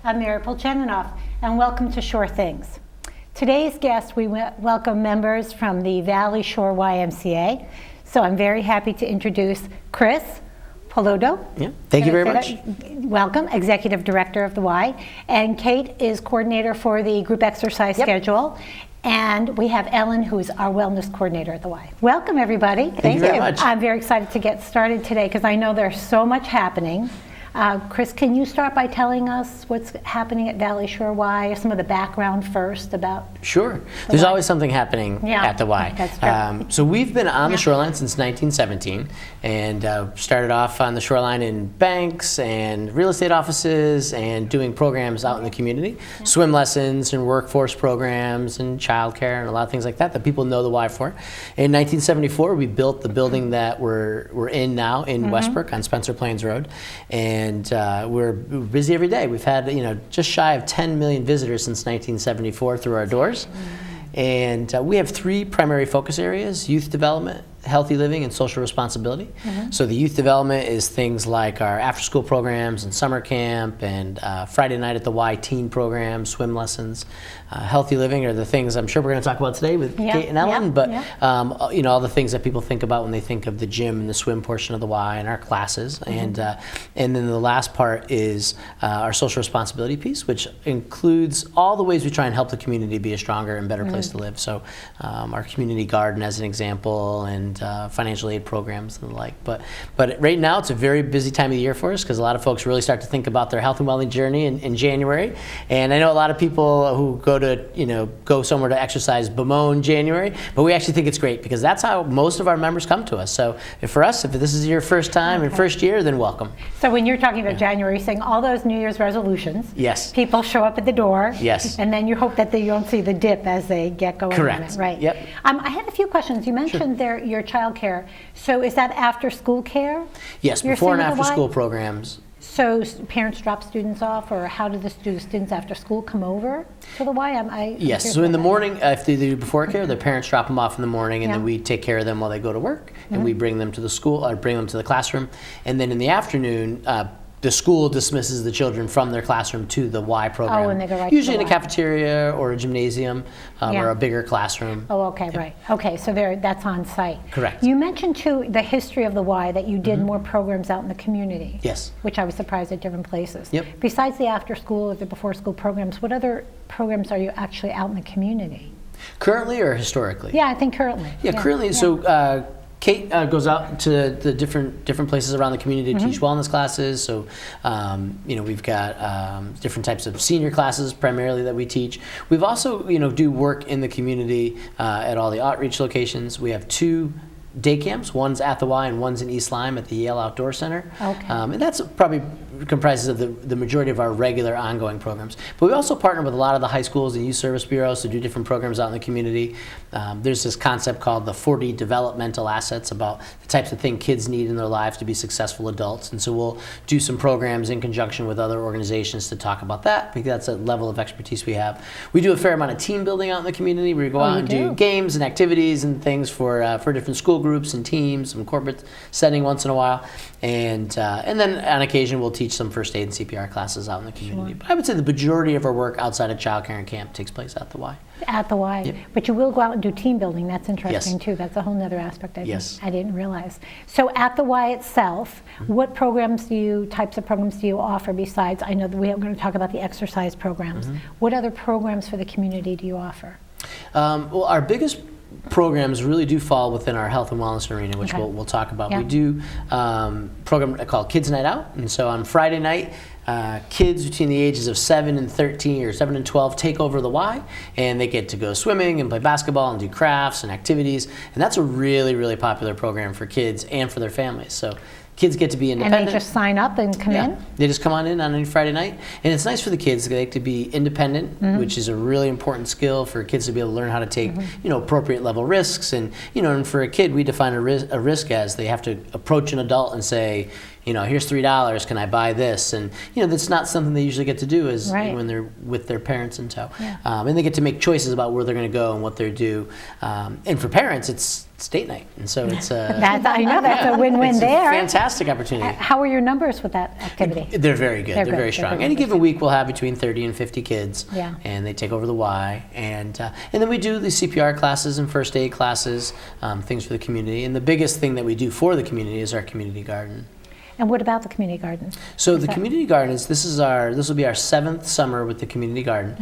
I'm Mary Polcheninoff, and welcome to Shore Things. Today's guest, we welcome members from the Valley Shore YMCA. So I'm very happy to introduce Chris Pallatto. Yeah, thank you very much. Welcome, Executive Director of the Y. And Kate is Coordinator for the group exercise schedule. And we have Ellen, who is our Wellness Coordinator at the Y. Welcome, everybody. Thank you very much. I'm very excited to get started today because I know there's so much happening. Chris, can you start by telling us what's happening at Valley Shore Y, some of the background first about? Sure. There's always something happening at the Y. That's true. So we've been on the shoreline since 1917 and started off on the shoreline in banks and real estate offices and doing programs out in the community, swim lessons and workforce programs and childcare and a lot of things like that people know the Y for. In 1974, we built the building that we're in now in Westbrook on Spencer Plains Road. And we're busy every day. We've had, just shy of 10 million visitors since 1974 through our doors. And we have three primary focus areas: youth development, healthy living, and social responsibility. So the youth development is things like our after-school programs and summer camp and Friday night at the Y teen program, swim lessons. Healthy living are the things I'm sure we're going to talk about today with Kate and Ellen, but all the things that people think about when they think of the gym and the swim portion of the Y and our classes. And then the last part is our social responsibility piece, which includes all the ways we try and help the community be a stronger and better place to live. So our community garden as an example, and financial aid programs and the like. But right now it's a very busy time of the year for us because a lot of folks really start to think about their health and wellness journey in January. And I know a lot of people who go somewhere to exercise bemoan January, but we actually think it's great because that's how most of our members come to us. So if this is your first time and first year, then welcome. So when you're talking about January, you're saying all those New Year's resolutions. Yes. People show up at the door. Yes. And then you hope that you don't see the dip as they get going. Correct. On it, right. Yep. I had a few questions. You mentioned your child care. So is that after school care? Yes, before and after school programs. So parents drop students off, or how do the students after school come over to the Y? Yes, so in the morning, if they do before care, the parents drop them off in the morning, and then we take care of them while they go to work, and we bring them to the school, or bring them to the classroom. And then in the afternoon, the school dismisses the children from their classroom to the Y program. Oh, and they go right usually to the in a cafeteria or a gymnasium or a bigger classroom. Oh, okay, right. Okay, so that's on site. Correct. You mentioned too the history of the Y, that you did more programs out in the community. Yes. Which I was surprised at different places. Yep. Besides the after school or the before school programs, what other programs are you actually out in the community? Currently or historically? Yeah, I think currently. Yeah, currently. Yeah. So Kate goes out to the different places around the community to teach wellness classes. So, we've got different types of senior classes primarily that we teach. We've also, do work in the community at all the outreach locations. We have 2 day camps. One's at the Y and one's in East Lyme at the Yale Outdoor Center. Okay. And that's probably comprises of the majority of our regular ongoing programs. But we also partner with a lot of the high schools and youth service bureaus to do different programs out in the community. There's this concept called the 40 developmental assets, about the types of things kids need in their lives to be successful adults. And so we'll do some programs in conjunction with other organizations to talk about that, because that's a level of expertise we have. We do a fair amount of team building out in the community, where we go out and do games and activities and things for different school groups and teams, some corporate setting once in a while. And then on occasion we'll teach some first aid and CPR classes out in the community. But I would say the majority of our work outside of childcare and camp takes place at the Y. At the Y. Yep. But you will go out and do team building. That's interesting too. That's a whole other aspect I didn't realize. So at the Y itself, what types of programs do you offer besides, I know that we are going to talk about the exercise programs. What other programs for the community do you offer? Well, our biggest programs really do fall within our health and wellness arena, which we'll talk about. We do a program called Kids Night Out, and so on Friday night, kids between the ages of 7 and 13 or 7 and 12 take over the Y, and they get to go swimming and play basketball and do crafts and activities, and that's a really, really popular program for kids and for their families. So kids get to be independent. And they just sign up and come in? They just come on in on any Friday night. And it's nice for the kids. They get to be independent, which is a really important skill for kids to be able to learn how to take appropriate level risks. And, and for a kid, we define a risk as they have to approach an adult and say, here's $3, can I buy this? And that's not something they usually get to do is when they're with their parents in tow. And they get to make choices about where they're going to go and what they're due. And for parents, it's date night, and so it's I know that's a win-win it's there. A fantastic opportunity. How are your numbers with that activity? They're very good. They're very strong. Any given week, we'll have between 30 and 50 kids, and they take over the Y, and then we do the CPR classes and first aid classes, things for the community. And the biggest thing that we do for the community is our community garden. And what about the community garden? So the community gardens, this will be our 7th summer with the community garden.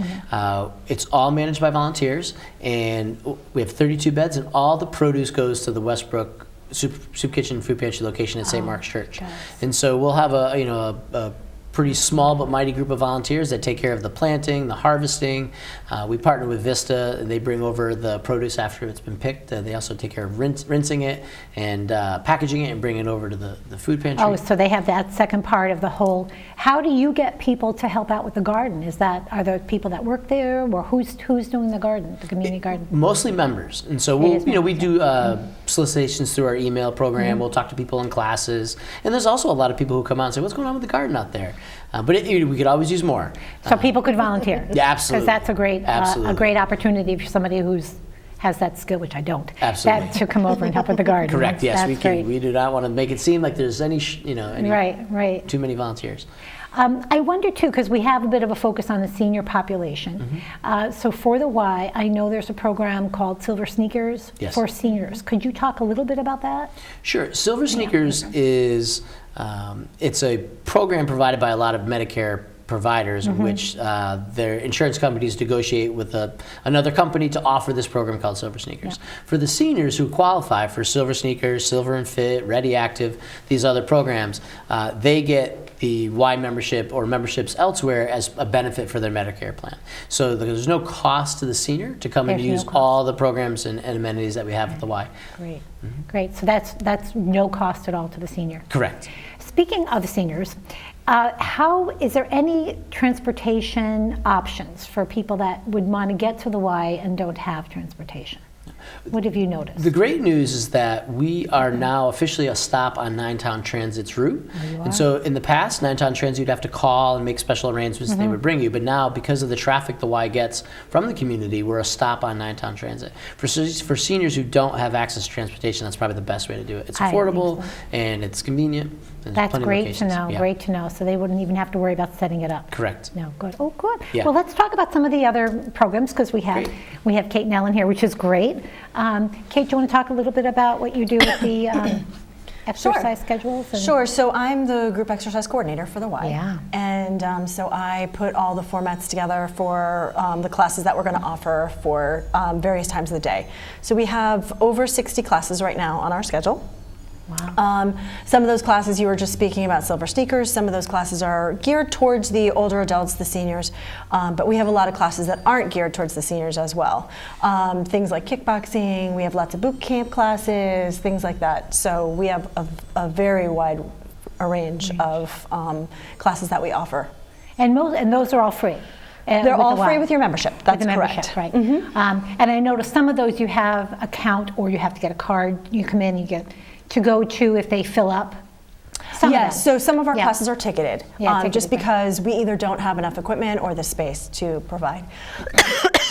It's all managed by volunteers, and we have 32 beds, and all the produce goes to the Westbrook Soup Kitchen Food Pantry location at St. Mark's Church. And so we'll have a pretty small but mighty group of volunteers that take care of the planting, the harvesting. We partner with Vista. They bring over the produce after it's been picked. They also take care of rinsing it and packaging it and bringing it over to the food pantry. Oh, so they have that second part of the whole. How do you get people to help out with the garden? Are there people that work there, or who's doing the garden, the community garden? Mostly members, and so we do solicitations through our email program. We'll talk to people in classes, and there's also a lot of people who come out and say, "What's going on with the garden out there?" But we could always use more. So people could volunteer. Yeah, absolutely. Because that's a great opportunity for somebody has that skill, which I don't. Absolutely. To come over and help with the garden. Correct. Yes, we can. We do not want to make it seem like there's any too many volunteers. I wonder too, because we have a bit of a focus on the senior population. So for the Y, I know there's a program called Silver Sneakers for seniors. Could you talk a little bit about that? Sure. Silver Sneakers is it's a program provided by a lot of Medicare providers in which their insurance companies negotiate with another company to offer this program called Silver Sneakers. For the seniors who qualify for Silver Sneakers, Silver and Fit, Ready Active, these other programs, they get the Y membership or memberships elsewhere as a benefit for their Medicare plan. So there's no cost to the senior to come and use all the programs and amenities that we have at the Y. Great, great. So that's no cost at all to the senior. Correct. Speaking of seniors, is there any transportation options for people that would want to get to the Y and don't have transportation? What have you noticed? The great news is that we are now officially a stop on Ninetown Transit's route. And so in the past, Ninetown Transit, you'd have to call and make special arrangements and they would bring you. But now, because of the traffic the Y gets from the community, we're a stop on Ninetown Transit. For seniors who don't have access to transportation, that's probably the best way to do it. It's affordable and it's convenient. That's great to know, great to know. So they wouldn't even have to worry about setting it up. Correct. No, good. Oh, good. Yeah. Well, let's talk about some of the other programs because we have Kate and Ellen here, which is great. Kate, do you want to talk a little bit about what you do with the exercise schedules? Sure. So I'm the group exercise coordinator for the Y. Yeah. And so I put all the formats together for the classes that we're going to offer for various times of the day. So we have over 60 classes right now on our schedule. Wow. Some of those classes you were just speaking about Silver Sneakers. Some of those classes are geared towards the older adults, the seniors, but we have a lot of classes that aren't geared towards the seniors as well. Things like kickboxing, we have lots of boot camp classes, things like that. So we have a very wide range of classes that we offer. And those are all free? They're all free with your membership. That's correct. Right. And I noticed some of those you have a count or you have to get a card. You come in, you get to go to if they fill up. Yes, so some of our classes are ticketed, just ticketed, because we either don't have enough equipment or the space to provide.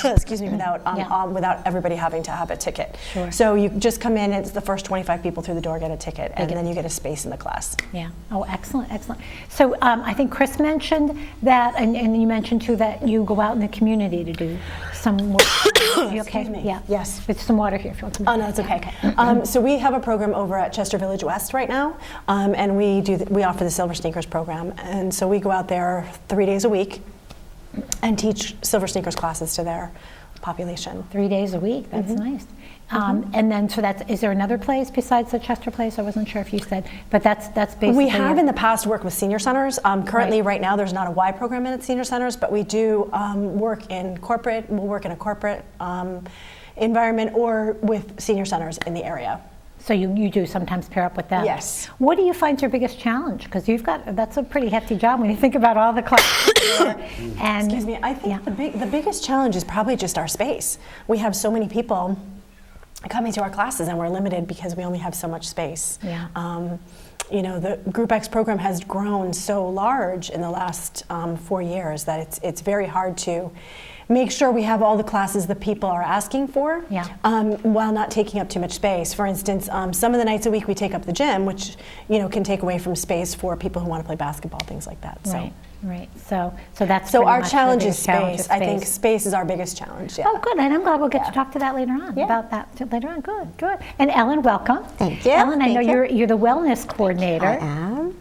Excuse me, without everybody having to have a ticket. Sure. So you just come in, it's the first 25 people through the door get a ticket, and then you get a space in the class. Yeah. Oh, excellent, excellent. So I think Chris mentioned that, and you mentioned too that you go out in the community to do some work. Are you okay? Excuse me. Yeah. Yes. With some water here if you want some. Oh, no, it's okay. So we have a program over at Chester Village West right now, and we offer the Silver Sneakers program, and so we go out there 3 days a week and teach Silver Sneakers classes to their population. 3 days a week, that's nice. And then, so is there another place besides the Chester place? I wasn't sure if you said, but that's basically. We have in the past worked with senior centers. Currently, right now, there's not a Y program in at senior centers, but we do work in corporate. We'll work in a corporate environment or with senior centers in the area. So you do sometimes pair up with them? Yes. What do you find your biggest challenge? Because that's a pretty hefty job when you think about all the classes. And excuse me, I think the biggest challenge is probably just our space. We have so many people coming to our classes and we're limited because we only have so much space. Yeah. the Group X program has grown so large in the last 4 years that it's very hard to make sure we have all the classes that people are asking for, while not taking up too much space. For instance, some of the nights a week we take up the gym, which can take away from space for people who want to play basketball, things like that. Right. So that's so our much challenge the is biggest space. I think space is our biggest challenge. Yeah. Oh, good. And I'm glad we'll get to talk to that later on about that later on. Good. And Ellen, welcome. Thank you. Ellen, I know you're the wellness coordinator. I am.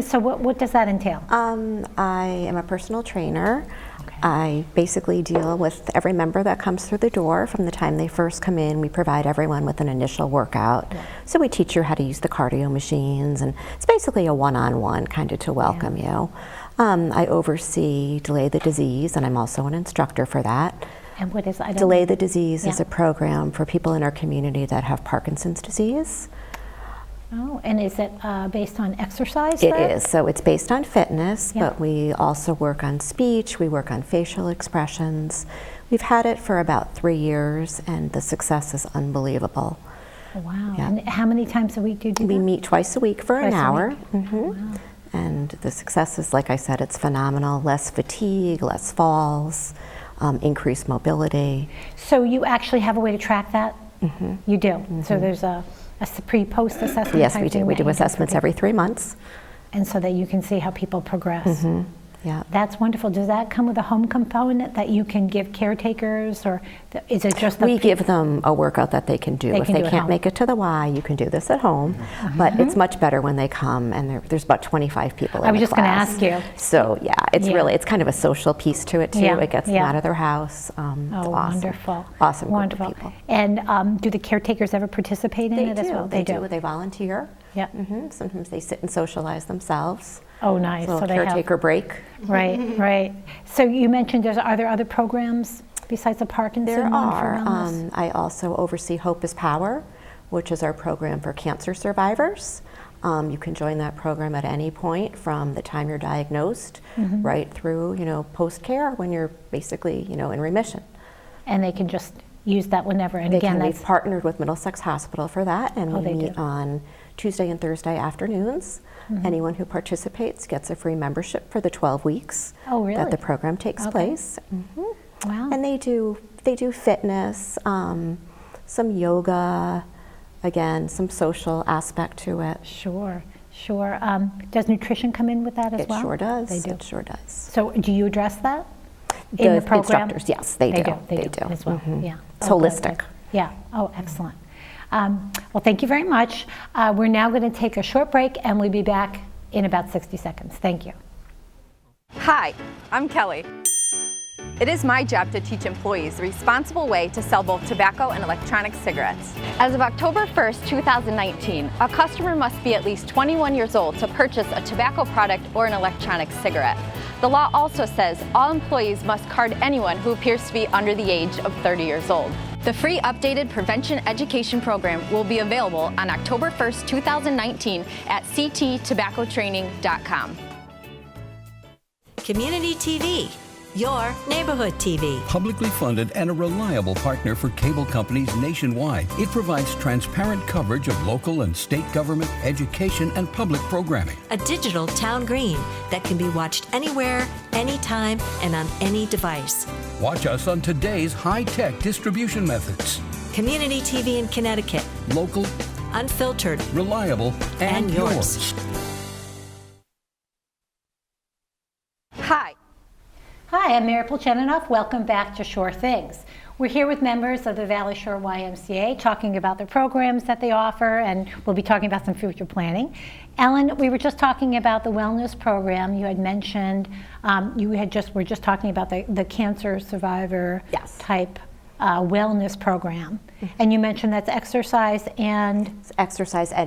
So what does that entail? I am a personal trainer. I basically deal with every member that comes through the door. From the time they first come in, we provide everyone with an initial workout. So we teach you how to use the cardio machines, and it's basically a one-on-one kind of to welcome you. I oversee Delay the Disease, and I'm also an instructor for that. And what is Delay the Disease is a program for people in our community that have Parkinson's disease. Oh, and is it based on exercise? It is. So it's based on fitness, but we also work on speech, we work on facial expressions. We've had it for about 3 years, and the success is unbelievable. Wow. Yeah. And how many times a week do you do that? We meet twice a week for an hour. Wow. And the success is, like I said, it's phenomenal. Less fatigue, less falls, increased mobility. So you actually have a way to track that? You do? So there's a pre-post assessment? Yes, we do. We do assessments every 3 months. And so that you can see how people progress. Yeah. That's wonderful. Does that come with a home component that you can give caretakers, or is it just we give them a workout that they can do. If they can't make it to the Y, you can do this at home. But it's much better when they come, and there's about 25 people in the class. I was just going to ask you. So it's kind of a social piece to it too. It gets them out of their house. It's awesome. Wonderful. Awesome. Wonderful. Group of people. And do the caretakers ever participate in it as well? They do. They volunteer. Yeah. Sometimes they sit and socialize themselves. Oh, nice. A little caretaker break. Right. So you mentioned are there other programs besides the Parkinson There one are. for wellness? I also oversee Hope is Power, which is our program for cancer survivors. You can join that program at any point from the time you're diagnosed right through, post-care when you're basically, in remission. And they can just use that whenever. And we've partnered with Middlesex Hospital for that, and we meet on Tuesday and Thursday afternoons. Anyone who participates gets a free membership for the 12 weeks that the program takes place. Wow. And they do fitness, some yoga, again, some social aspect to it. Sure. Does nutrition come in with that as well? It sure does. They do. It sure does. So do you address that in the program? Instructors, yes, they do. They do as well. Yeah. It's holistic. Good. Yeah. Oh, excellent. Well, thank you very much. We're now going to take a short break, and we'll be back in about 60 seconds. Thank you. Hi, I'm Kelly. It is my job to teach employees the responsible way to sell both tobacco and electronic cigarettes. As of October 1st, 2019, a customer must be at least 21 years old to purchase a tobacco product or an electronic cigarette. The law also says all employees must card anyone who appears to be under the age of 30 years old. The free updated prevention education program will be available on October 1st, 2019 at cttobaccotraining.com. Community TV, your neighborhood TV. Publicly funded and a reliable partner for cable companies nationwide, it provides transparent coverage of local and state government, education, and public programming. A digital town green that can be watched anywhere, anytime, and on any device. Watch us on today's high-tech distribution methods. Community TV in Connecticut. Local, unfiltered, reliable, and yours. Hi, I'm Mary Polcheninoff. Welcome back to Shore Things. We're here with members of the Valley Shore YMCA talking about the programs that they offer, and we'll be talking about some future planning. Ellen, we were just talking about the wellness program. You had mentioned, we're just talking about the cancer survivor type wellness program. And you mentioned that's exercise and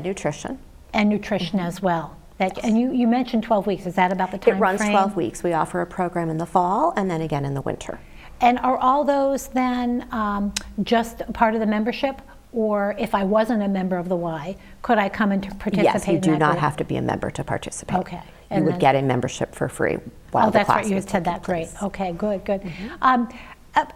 nutrition. And nutrition as well. And you mentioned 12 weeks. Is that about the time frame? It runs 12 weeks. We offer a program in the fall and then again in the winter. And are all those then just part of the membership? Or if I wasn't a member of the Y, could I come and participate? Yes, you do not have to be a member to participate. Okay. You would get a membership for free while the class is taking place. Oh, that's right. You had said that. Great. Okay, good.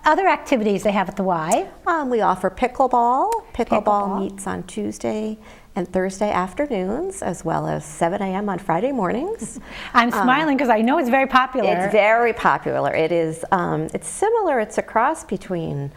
Other activities they have at the Y? We offer pickleball. Pickleball meets on Tuesday and Thursday afternoons, as well as 7 a.m. on Friday mornings. I'm smiling because I know it's very popular. It's very popular. It is, it's similar, it's a cross between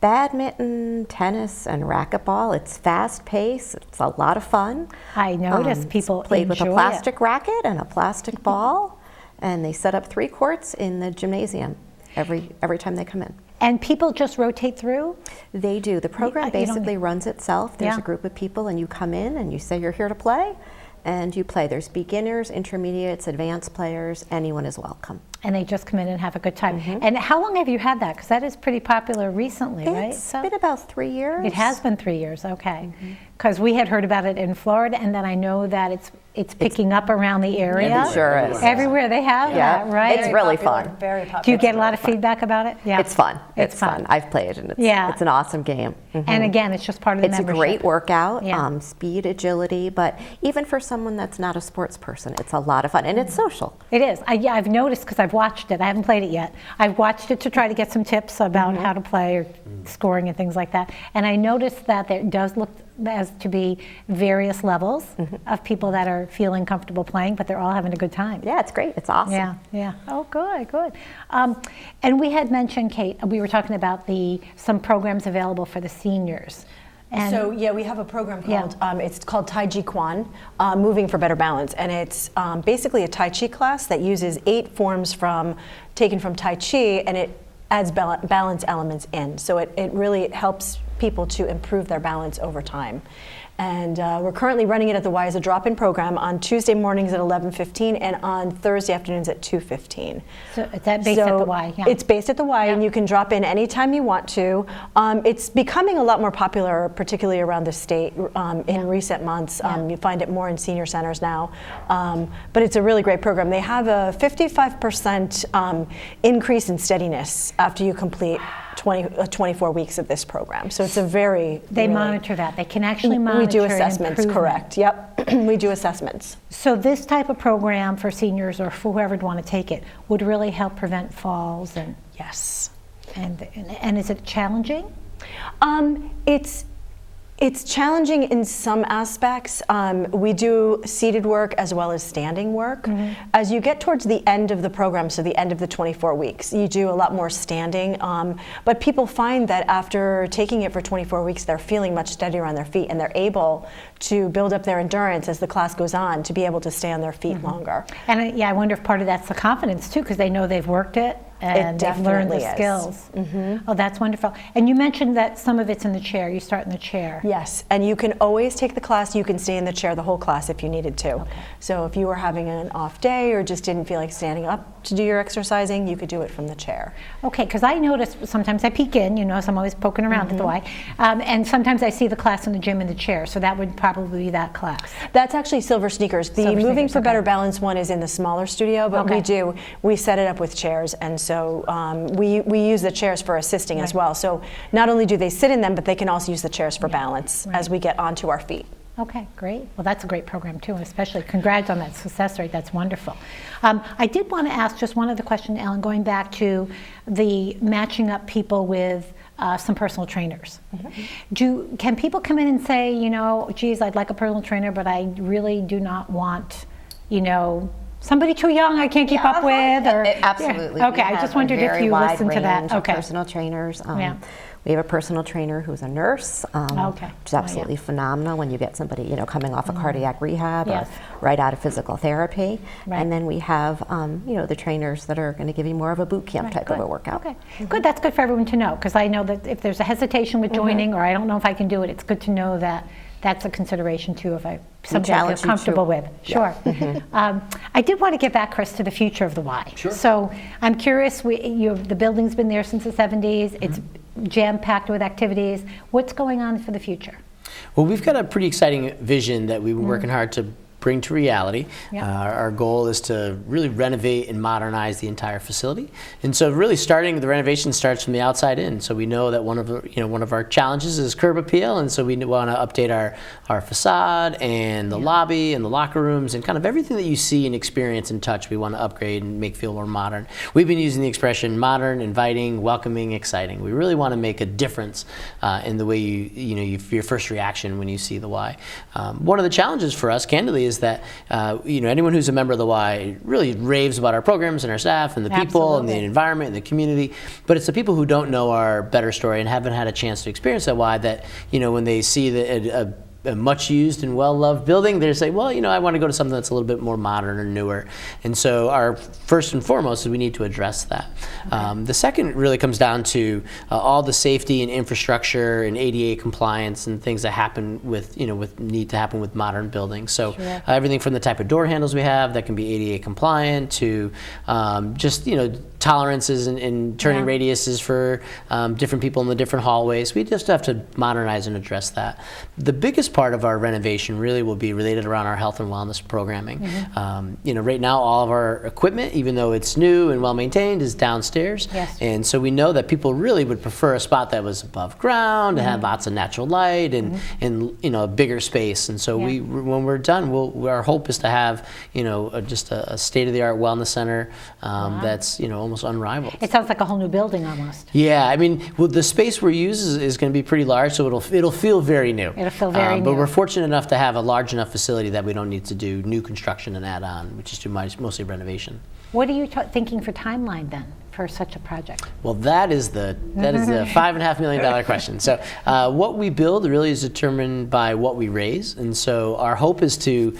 badminton, tennis, and racquetball. It's fast-paced, it's a lot of fun. I noticed people played with a enjoy plastic racket and a plastic ball, and they set up 3 courts in the gymnasium every time they come in. And people just rotate through? They do. The program basically runs itself. There's Yeah. a group of people, and you come in and you say you're here to play, and you play. There's beginners, intermediates, advanced players. Anyone is welcome. And they just come in and have a good time. And how long have you had that? Because that is pretty popular recently, right? It's been about 3 years. It has been 3 years, okay. Because we had heard about it in Florida, and then I know that it's picking up around the area. It sure is. Everywhere they have that, right? It's really fun. Very popular. Do you get a lot of feedback about it? Yeah. It's fun. It's fun. I've played, and Yeah. it's an awesome game. And again, it's just part of the It's membership. a great workout, Yeah. speed, agility, but even for someone that's not a sports person, it's a lot of fun, and it's social. It is. I've noticed because I've watched it. I haven't played it yet. I've watched it to try to get some tips about how to play or scoring and things like that. And I noticed that there does look as to be various levels of people that are feeling comfortable playing, but they're all having a good time. Yeah, it's great. It's awesome. Yeah, yeah. Oh, good, good. And we had mentioned, Kate, we were talking about some programs available for the seniors. And So yeah, we have a program called it's called Tai Chi Kwan, Moving for Better Balance, and it's basically a Tai Chi class that uses 8 forms taken from Tai Chi, and it adds balance elements in. So it really helps people to improve their balance over time. And we're currently running it at the Y as a drop-in program on Tuesday mornings at 11:15 and on Thursday afternoons at 2:15. So is that based at the Y? Yeah. It's based at the Y, and you can drop in anytime you want to. It's becoming a lot more popular, particularly around the state in recent months. You find it more in senior centers now. But it's a really great program. They have a 55% increase in steadiness after you complete 24 weeks of this program. So it's a very... They really, monitor that. They can actually monitor we do assessments, improvement. correct. Yep, we do assessments. So this type of program for seniors or for whoever would want to take it would really help prevent falls and... Yes. And is it challenging? It's challenging in some aspects. We do seated work as well as standing work. As you get towards the end of the program, so the end of the 24 weeks, you do a lot more standing. But people find that after taking it for 24 weeks, they're feeling much steadier on their feet, and they're able to build up their endurance as the class goes on to be able to stay on their feet longer. And I wonder if part of that's the confidence too, because they know they've worked it. And they've learned the skills. Oh, that's wonderful. And you mentioned that some of it's in the chair. You start in the chair. Yes, and you can always take the class. You can stay in the chair the whole class if you needed to. Okay. So if you were having an off day or just didn't feel like standing up to do your exercising, you could do it from the chair. Okay, because I notice sometimes I peek in, so I'm always poking around at the Y, and sometimes I see the class in the gym in the chair, so that would probably be that class. That's actually Silver Sneakers. The Silver Moving Sneakers, for okay. Better Balance one is in the smaller studio, but we set it up with chairs, and so we use the chairs for assisting as well. So not only do they sit in them, but they can also use the chairs for balance as we get onto our feet. Okay, great. Well, that's a great program too, and especially congrats on that success rate. That's wonderful. I did want to ask just one other question, Ellen, going back to the matching up people with some personal trainers. Can people come in and say, geez, I'd like a personal trainer, but I really do not want, somebody too young I can't keep up with? Or Absolutely. Yeah. Okay, I just wondered if you listened to that. Okay. Personal trainers. We have a personal trainer who's a nurse, which is absolutely phenomenal when you get somebody, coming off of cardiac rehab or right out of physical therapy. Right. And then we have, the trainers that are going to give you more of a boot camp type of a workout. Okay, good. That's good for everyone to know, because I know that if there's a hesitation with joining, or I don't know if I can do it, it's good to know that that's a consideration too, if something I feel comfortable with. Sure. I did want to get back, Chris, to the future of the Y. Sure. So I'm curious, the building's been there since the 70s. It's jam-packed with activities. What's going on for the future? Well, we've got a pretty exciting vision that we've been working hard to bring to reality. Yep. Our goal is to really renovate and modernize the entire facility. And so really starting the renovation starts from the outside in. So we know that one of our challenges is curb appeal, and so we want to update our facade and the lobby and the locker rooms and kind of everything that you see and experience and touch. We want to upgrade and make feel more modern. We've been using the expression modern, inviting, welcoming, exciting. We really want to make a difference in the way your first reaction when you see the Y. One of the challenges for us, candidly, is that anyone who's a member of the Y really raves about our programs and our staff and the people and the environment and the community, but it's the people who don't know our better story and haven't had a chance to experience that Y that when they see a much used and well-loved building, they say, well, I want to go to something that's a little bit more modern or newer. And so our first and foremost is we need to address that. Okay. The second really comes down to all the safety and infrastructure and ADA compliance and things that happen need to happen with modern buildings. So sure. Everything from the type of door handles we have that can be ADA compliant to tolerances and turning radiuses for different people in the different hallways. We just have to modernize and address that. The biggest part of our renovation really will be related around our health and wellness programming. Mm-hmm. Right now all of our equipment, even though it's new and well maintained, is downstairs. Yes. And so we know that people really would prefer a spot that was above ground, and had lots of natural light and a bigger space. And so when we're done, our hope is to have just a state-of-the-art wellness center that's almost unrivaled. It sounds like a whole new building almost. Yeah, the space we use is going to be pretty large, so it'll feel very new. It'll feel very new. But we're fortunate enough to have a large enough facility that we don't need to do new construction and add on, which is mostly renovation. What are you thinking for timeline then for such a project? Well, that is the $5.5 million question. So what we build really is determined by what we raise, and so our hope is to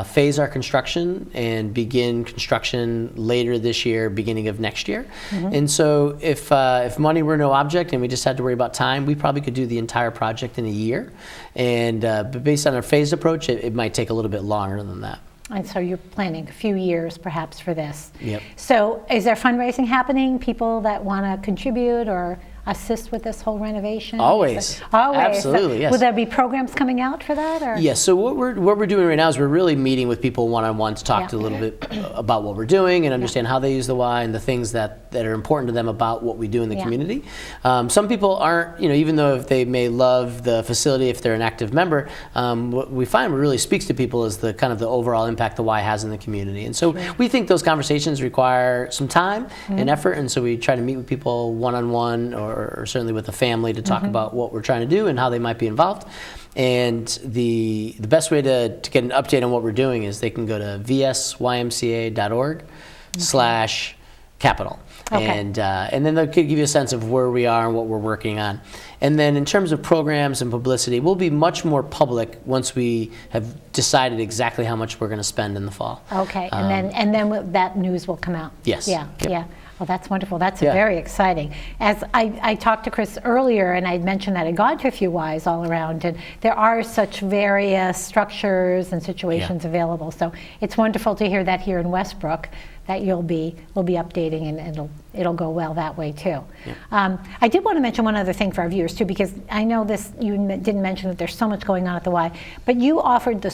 phase our construction and begin construction later this year, beginning of next year. Mm-hmm. And so if money were no object and we just had to worry about time, we probably could do the entire project in a year. And but based on our phased approach, it might take a little bit longer than that. And so you're planning a few years perhaps for this. Yep. So is there fundraising happening? People that want to contribute or assist with this whole renovation? Always. Absolutely, so yes. Will there be programs coming out for that? Or? Yes, so what we're doing right now is we're really meeting with people one-on-one to talk to a little bit about what we're doing and understand how they use the Y and the things that are important to them about what we do in the community. Some people aren't, even though if they may love the facility if they're an active member, what we find really speaks to people is the kind of the overall impact the Y has in the community. And so we think those conversations require some time and effort, and so we try to meet with people one-on-one or certainly with a family to talk about what we're trying to do and how they might be involved. And the best way to get an update on what we're doing is they can go to vsymca.org/capital. Okay. And then they'll give you a sense of where we are and what we're working on. And then in terms of programs and publicity, we'll be much more public once we have decided exactly how much we're going to spend in the fall. Okay, and then that news will come out. Yes. Yeah. Yep. Yeah. Well, that's wonderful. That's very exciting. As I talked to Chris earlier, and I mentioned that I got to a few Ys all around, and there are such various structures and situations available. So it's wonderful to hear that here in Westbrook, that we'll be updating, and it'll go well that way too. Yeah. I did want to mention one other thing for our viewers too, because I know you didn't mention that there's so much going on at the Y, but you offered the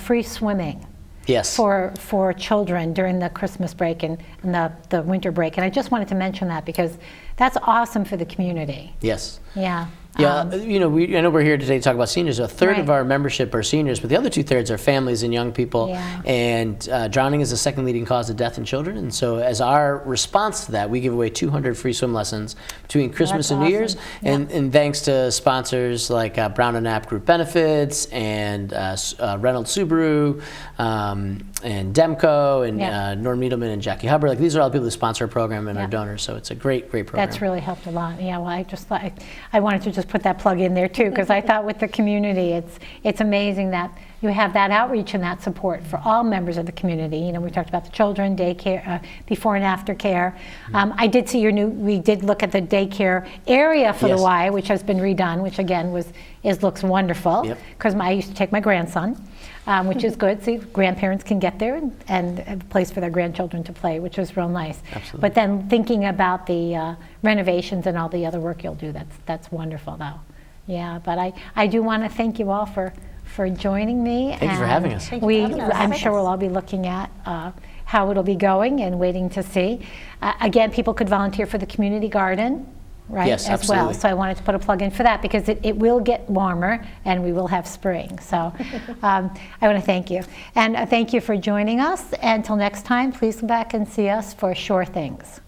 free swimming. Yes. For children during the Christmas break and the winter break. And I just wanted to mention that because that's awesome for the community. Yes. Yeah. Yeah, I know we're here today to talk about seniors. A third of our membership are seniors, but the other 2/3 are families and young people. Yeah. And drowning is the second leading cause of death in children. And so as our response to that, we give away 200 free swim lessons between Christmas and New Year's. And thanks to sponsors like Brown and Knapp Group Benefits and Reynolds Subaru and Demco and Norm Needleman and Jackie Hubbard. These are all the people who sponsor our program and our donors. So it's a great program. That's really helped a lot. Yeah, well, I just thought I wanted to just put that plug in there too, because I thought with the community, it's amazing that you have that outreach and that support for all members of the community. We talked about the children, daycare, before and after care. I did see we did look at the daycare area for the Y, which has been redone, which again looks wonderful, because I used to take my grandson, which is good. So grandparents can get there and have a place for their grandchildren to play, which is real nice. Absolutely. But then thinking about the renovations and all the other work you'll do, that's wonderful though. Yeah, but I do want to thank you all for for joining me. Thank you for having us. Thank you for having us. I'm sure we'll all be looking at how it'll be going and waiting to see. Again, people could volunteer for the community garden, right, Yes, as well. absolutely. So I wanted to put a plug in for that because it will get warmer and we will have spring. So I want to thank you. And thank you for joining us. Until next time, please come back and see us for Sure Things.